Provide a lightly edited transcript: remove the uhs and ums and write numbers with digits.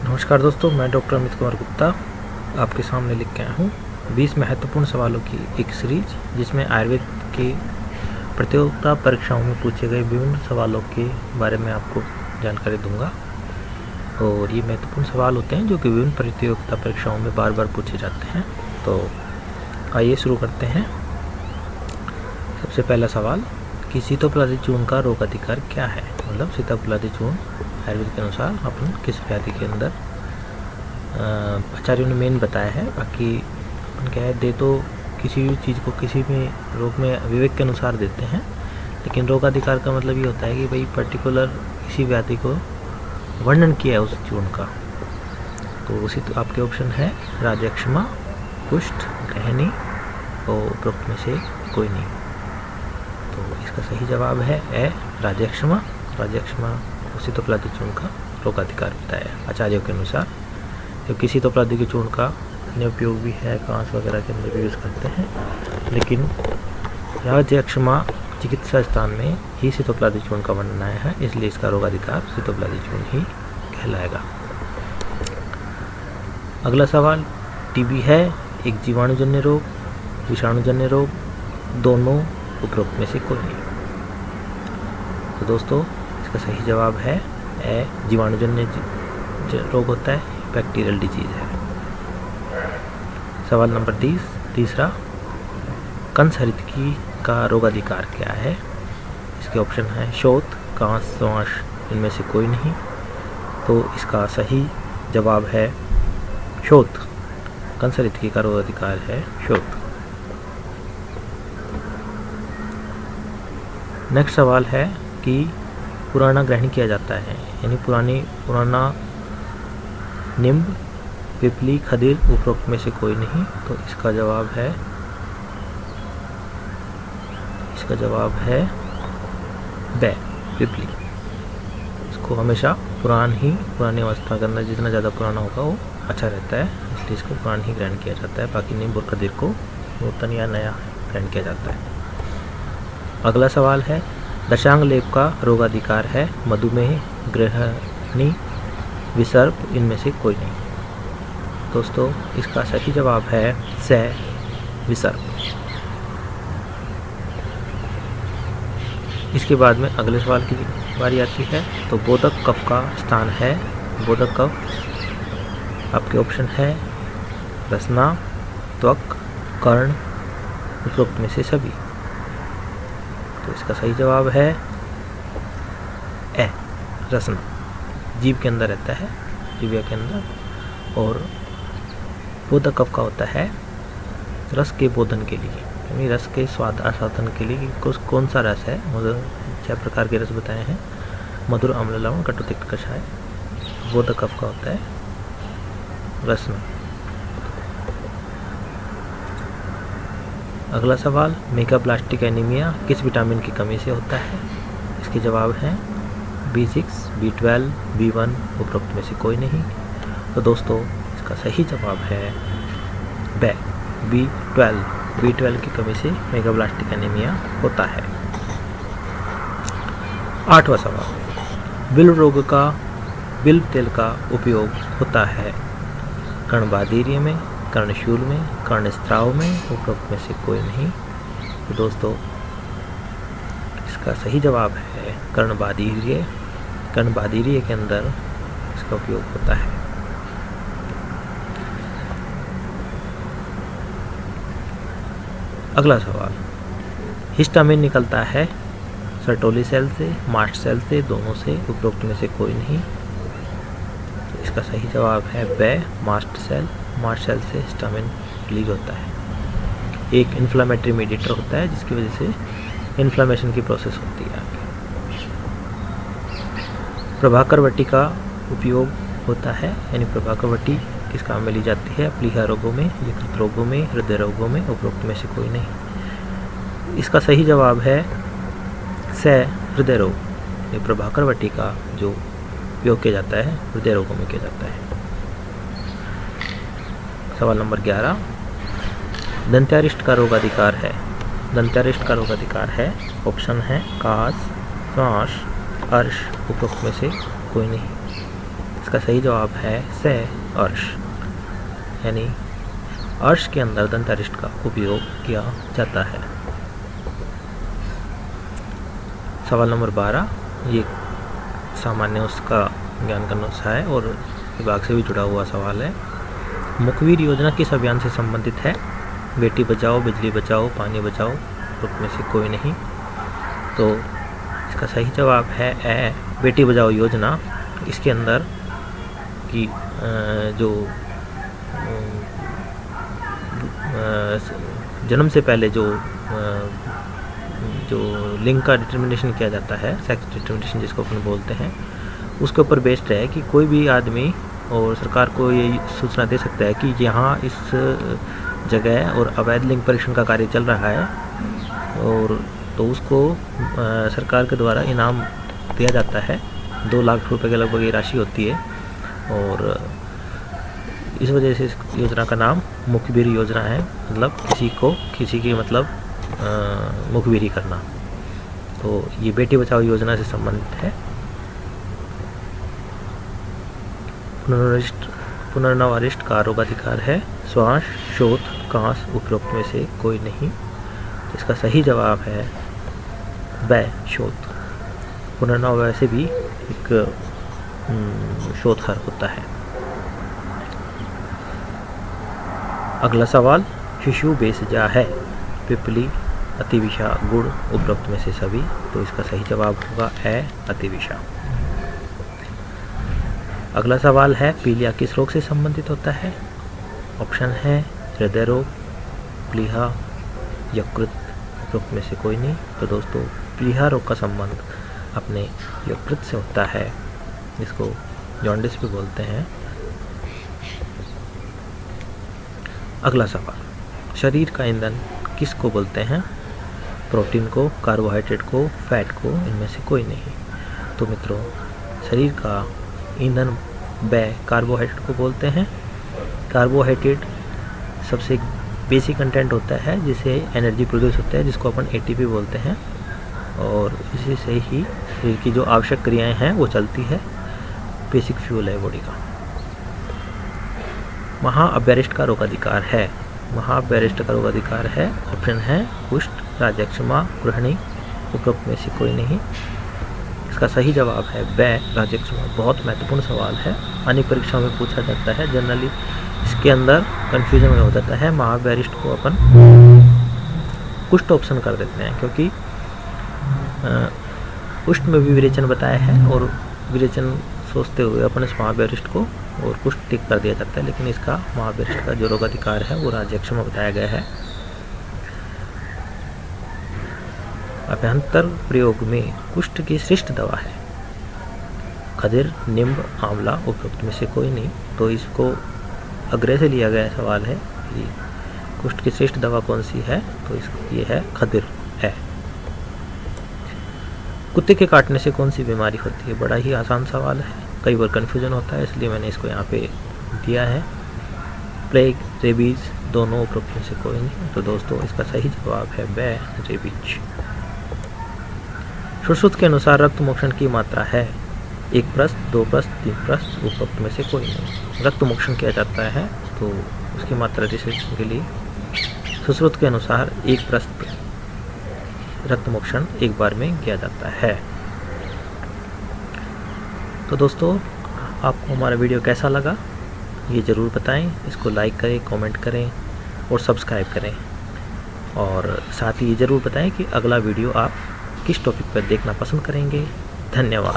नमस्कार दोस्तों, मैं डॉक्टर अमित कुमार गुप्ता आपके सामने लिख के आया हूँ 20 महत्वपूर्ण सवालों की एक सीरीज, जिसमें आयुर्वेद के प्रतियोगिता परीक्षाओं में पूछे गए विभिन्न सवालों के बारे में आपको जानकारी दूंगा। और ये महत्वपूर्ण सवाल होते हैं जो कि विभिन्न प्रतियोगिता परीक्षाओं में बार बार पूछे जाते हैं। तो आइए शुरू करते हैं। सबसे पहला सवाल कि सीतोपलादी चूर्ण का रोग अधिकार क्या है। मतलब सीतोपलादी चूर्ण आयुर्वेद के अनुसार अपन किस व्याधि के अंदर आचार्यों ने मेन बताया है। बाकी अपन क्या है, दे तो किसी भी चीज़ को किसी भी रोग में विवेक के अनुसार देते हैं, लेकिन रोग अधिकार का मतलब ये होता है कि भाई पर्टिकुलर किसी व्याधि को वर्णन किया है उस चूर्ण का। तो उसी तो आपके ऑप्शन है राजयक्षमा, कुष्ठ, गहनी और उपरोक्त में से कोई नहीं। तो इसका सही जवाब है ए, राजयक्षमा। राजयक्षमा सीतोपलादी चूर्ण का रोग अधिकार बताया आचार्यों के अनुसार। तो किसी सीतोपलादी के चूर्ण का अन्य उपयोग भी है, कांस वगैरह के अंदर भी यूज़ करते हैं, लेकिन राजयक्षमा चिकित्सा स्थान में ही सीतोपलादी चूर्ण का वर्णन आया है, इसलिए इसका रोग अधिकार सीतोपलादी चूर्ण ही कहलाएगा। अगला सवाल, टीबी है एक जीवाणुजन्य रोग, विषाणुजन्य रोग, दोनों, उपरोक्त में से कोई नहीं। तो दोस्तों इसका सही जवाब है ए, जीवाणुजन्य रोग होता है, बैक्टीरियल डिजीज है। सवाल नंबर 30, कंसहरितकी का रोग अधिकार क्या है। इसके ऑप्शन है शोथ, कांस, स्वाश, इनमें से कोई नहीं। तो इसका सही जवाब है शोथ। कंसहरितकी का रोग अधिकार है शोथ। नेक्स्ट सवाल है कि पुराना ग्रहण किया जाता है, यानी पुराना निम्ब, पिपली, खदीर, उपरोक्त में से कोई नहीं। तो इसका जवाब है बे, पिपली। इसको हमेशा पुरानी अवस्था के अंदर जितना ज़्यादा पुराना होगा वो अच्छा रहता है, इसलिए इसको पुरान ही ग्रहण किया जाता है। बाकी नींब और खदीर को नूतन या नया ग्रहण किया जाता है। अगला सवाल है दशांग लेप का रोग अधिकार है मधुमेह, गृहिणी, विसर्प, इनमें से कोई नहीं। दोस्तों इसका सही जवाब है से, विसर्प। इसके बाद में अगले सवाल की बारी आती है। तो बोधक कफ का स्थान है, बोधक कफ आपके ऑप्शन है रसना, त्वक, कर्ण, उपरोक्त में से सभी। तो इसका सही जवाब है ए, रसना। जीभ के अंदर रहता है, जीभिया के अंदर। और बोधक कफ का होता है रस के बोधन के लिए, यानी रस के स्वाद आस्वादन के लिए। कौन सा रस है, 6 प्रकार के रस बताए हैं, मधुर, अम्ल, लवण, कटु, तिक्त, कषाय। बोधक कफ का होता है रसना। अगला सवाल, मेगाब्लास्टिक एनीमिया किस विटामिन की कमी से होता है। इसके जवाब हैं B6, B12, B1, उपरोक्त में से कोई नहीं। तो दोस्तों इसका सही जवाब है B12। B12 की कमी से मेगाब्लास्टिक एनीमिया होता है। 8वां सवाल, बिल्व रोग का बिल्व तेल का उपयोग होता है कर्णबाधीर्य में, कर्णशूल में, कर्णस्त्राव में, उपरोक्त में से कोई नहीं। तो दोस्तों इसका सही जवाब है कर्णबाधीर्य। कर्णबाधीर्य के अंदर इसका उपयोग होता है। अगला सवाल, हिस्टामिन निकलता है सर्टोली सेल से, मास्ट सेल से, दोनों से, उपरोक्त में से कोई नहीं। तो इसका सही जवाब है बे, मास्ट सेल। मास्ट सेल से हिस्टामिन रिलीज होता है। एक इन्फ्लामेटरी मीडिएटर होता है जिसकी वजह से इन्फ्लामेशन की प्रोसेस होती है। प्रभाकर वटी का उपयोग होता है, यानी प्रभाकर वटी किस काम में ली जाती है, प्लीहा रोगों में, यकृत रोगों में, हृदय रोगों में, उपरोक्त में से कोई नहीं। इसका सही जवाब है से, हृदय रोग। ये प्रभाकर वटी का जो उपयोग किया जाता है हृदय रोगों में किया जाता है। सवाल नंबर 11, दंत्यारिष्ट का रोग अधिकार है। दंत्यारिष्ट का रोग अधिकार है, ऑप्शन है कास, श्वास, अर्श, उपरोक्त में से कोई नहीं। इसका सही जवाब है स अर्श, यानी अर्श के अंदर दंतारिष्ट का उपयोग किया जाता है। सवाल नंबर 12, ये सामान्य उसका ज्ञान का नुस्खा है और विभाग से भी जुड़ा हुआ सवाल है। मुखबिर योजना किस अभियान से संबंधित है? बेटी बचाओ, बिजली बचाओ, पानी बचाओ, ग्रुप में से कोई नहीं। तो इसका सही जवाब है ए, बेटी बचाओ योजना। इसके अंदर की जो जन्म से पहले जो लिंग का डिटर्मिनेशन किया जाता है, सेक्स डिटर्मिनेशन जिसको अपन बोलते हैं, उसके ऊपर बेस्ड है कि कोई भी आदमी और सरकार को ये सूचना दे सकता है कि यहाँ इस जगह और अवैध लिंग परीक्षण का कार्य चल रहा है, और तो उसको सरकार के द्वारा इनाम दिया जाता है। 2 लाख रुपए के लगभग ये राशि होती है, और इस वजह से इस योजना का नाम मुखबिर योजना है। मतलब किसी की मतलब मुखबिरी करना। तो ये बेटी बचाओ योजना से संबंधित है। पुनर्नवारिष्ट का आरोपाधिकार है श्वास, शोथ, कांस, उपरोक्त में से कोई नहीं। तो इसका सही जवाब है ब, शोथ। पुनर्नव वैसे भी एक शोधकार होता है। अगला सवाल, शिशु बेसजा है, पिपली, अतिविषा, गुड़, उपरोक्त में से सभी। तो इसका सही जवाब होगा ए, अतिविषा। अगला सवाल है, पीलिया किस रोग से संबंधित होता है? ऑप्शन है हृदय रोग, प्लीहा, यकृत, उपरोक्त में से कोई नहीं। तो दोस्तों, प्लीहा रोग का संबंध अपने यकृत से होता है, जिसको जॉन्डिस भी बोलते हैं। अगला सवाल, शरीर का ईंधन किसको बोलते हैं? प्रोटीन को, कार्बोहाइड्रेट को, फैट को, इनमें से कोई नहीं। तो मित्रों, शरीर का ईंधन कार्बोहाइड्रेट को बोलते हैं। कार्बोहाइड्रेट सबसे बेसिक कंटेंट होता है जिसे एनर्जी प्रोड्यूस होता है, जिसको अपन एटीपी बोलते हैं, और इसी से ही शरीर की जो आवश्यक क्रियाएं हैं वो चलती है। बेसिक फ्यूल है बॉडी का। महाअभ्यरिष्ट का रोगाधिकार है। महाअभ्यरिष्ट का रोगाधिकार है, ऑप्शन है कुष्ठ, राजक्षमा, गृहिणी, उपरोक्त में से कोई नहीं। इसका सही जवाब है ब, राजक्षमा। बहुत महत्वपूर्ण सवाल है, अनेक परीक्षाओं में पूछा जाता है। जनरली इसके अंदर कंफ्यूजन में हो जाता है। महाअभ्यरिष्ट को अपन कुष्ठ ऑप्शन कर देते हैं, क्योंकि कुष्ठ में भी विरेचन बताया है, और विरेचन सोचते हुए अपन इस महाअभ्यरिष्ट को और कुष्ठ टिक कर दिया जाता है। लेकिन इसका महाअभ्यरिष्ट का जो रोगाधिकार है वो राजक्षमा बताया गया है। अभ्यंतर प्रयोग में कुष्ठ की श्रेष्ठ दवा है? खदिर, नींब, आंवला, उपरोक्त में से कोई नहीं। तो इसको अग्रे से लिया गया सवाल है कि कुष्ठ की श्रेष्ठ दवा कौन सी है? तो ये है खदिर है। कुत्ते के काटने से कौन सी बीमारी होती है? बड़ा ही आसान सवाल है, कई बार कन्फ्यूजन होता है, इसलिए मैंने इसको यहाँ पे दिया है। प्लेग, रेबीज, दोनों, उपरोक्त में से कोई नहीं। तो दोस्तों, इसका सही जवाब है ब, रेबीज। सुश्रुत के अनुसार रक्त मोक्षण की मात्रा है? 1 प्रस्त, 2 प्रस्त, 3 प्रस्त, उपरोक्त में से कोई नहीं। रक्त मोक्षण किया जाता है तो उसकी मात्रा रिसर्च के लिए सुश्रुत के अनुसार 1 प्रस्त रक्त मोक्षण एक बार में किया जाता है। तो दोस्तों, आपको हमारा वीडियो कैसा लगा ये ज़रूर बताएं। इसको लाइक करें, कमेंट करें और सब्सक्राइब करें, और साथ ही ये ज़रूर बताएं कि अगला वीडियो आप किस टॉपिक पर देखना पसंद करेंगे। धन्यवाद।